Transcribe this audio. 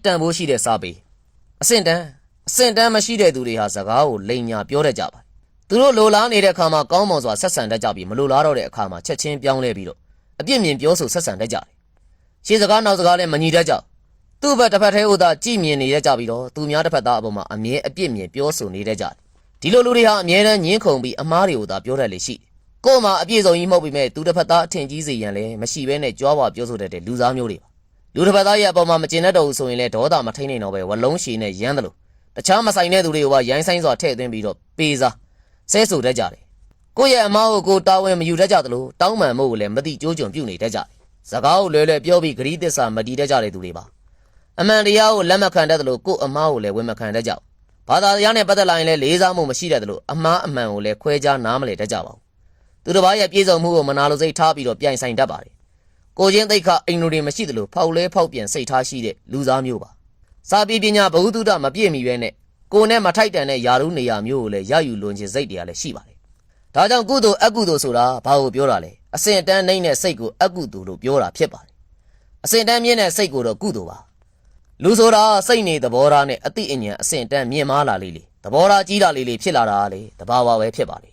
တန်ဖိုးရှိတဲ့စာပေအဆင့်တန်းမရှိတဲ့သူတွေဟာစကားကိုလိန်ညာပြောတတ်ကြပါတယ်သူတို့လိုလားနေတဲ့အခါမှာကောင်းမွန်စွာဆက်ဆံတတ်ကြပြီးမလိုလားတော့တဲ့အခါမှာချက်ချင်းပြောင်းလဲပြီးတော့အပြစ်မြင်ပြောဆိုဆက်ဆံတတ်ကြတယ်ရှေ့စကားနောက်စကားလည်းမညီတတ်ကြသူ့ဘက်တစ်ဖက်ထဲဥသာကြည်မြင်နေရကြပြီးတော့သူများတစ်ဖက်သားအပေါ်မှာအမြဲအပြစ်မြင်ပြောဆိုနေတတ်ကြတယ်ဒီလိုလူတွေဟာအမြဲတမ်းညှင်းခုန်ပြီးအမားတွေကိုသာပြောတတ်လေရှိကို့မှာအပြည့်စုံကြီးမဟုတ်ပေမဲ့သူတစ်ဖက်သားအထင်ကြီးစေရန်လည်းမရှိဘဲနဲ့ကြွားဝါပြောဆိုတတ်တဲ့လူသားမျိုးတွေပါလူတစ်ဖက်သားရဲ့အပေါ်မှာမကျင်တတ်တော့ဘူးဆိုရင်လည်းဒေါသမထိန်နိုင်တော့ပဲဝလုံးရှည်နဲ့ရမ်းတယ်လို့တခြားမဆိုင်တဲ့သူတွေကရိုင်းဆိုင်စွာထည့်သွင်းပြီးတော့ပေးစားဆဲဆိုတတ်ကြတယ်ကိုယ့်ရဲ့အမားကိုတာဝန်မယူတတ်ကြသလိုတောင်းပန်မှုကိုလည်းမသိကြိုးကြုံပြုနေတတ်ကြတယ်စကားကိုလွယ်လွယ်ပြောပြီးဂရီးသစ္စာမတည်တတ်ကြတဲ့သူတွေပါအမှန်တရားကိုလက်မခံတတ်သလိုကိုယ့်အမားကိုလည်းဝန်မခံတတ်ကြဘာသာတရားနဲ့ပတ်သက်လာရင်လည်းလေးစားမှုမရှိတတ်သလိုအမားအမှန်ကိုလည်းခွဲခြားနားမလည်တတ်ကြပါဘူးသူတစ်ပါးရဲ့ပြေဆုံးမှုကိုမနာလိုစိတ်ထားပြီးတော့ပြိုင်ဆိုင်တတ်ပါတယ်ကိုချင်းသိက္ခာအိမ်လိုတွေမရှိသလိုဖောက်လဲဖောက်ပြန်စိတ်ထားရှိတဲ့လူသားမျိုးပါစာပေပညာဘ ഹു တုဒမပြည့်မီပဲနဲ့ကိုနဲ့မထိုက်တန်တဲ့ယာရုနေရာမျိုးကိုလည်းရယူလွန်ခြင်းစိတ်တရားလည်းရှိပါတယ်ဒါကြောင့်ကုသိုလ်အကုသိုလ်ဆိုတာဘာကိုပြောတာလဲအစင်တန်းနှိမ့်တဲ့စိတ်ကိုအကုသိုလ်လို့ပြောတာဖြစ်ပါတယ်အစင်တန်းမြင့်တဲ့စိတ်ကိုတော့ကုသိုလ်ပါလူဆိုတာစိတ်နေသဘောထားနဲ့အတိအဉ္ဉံအစင်တန်းမြင့်မားလာလေးသဘောထားကြီးတာလေးဖြစ်လာတာလေတဘာဝပဲဖြစ်ပါလေ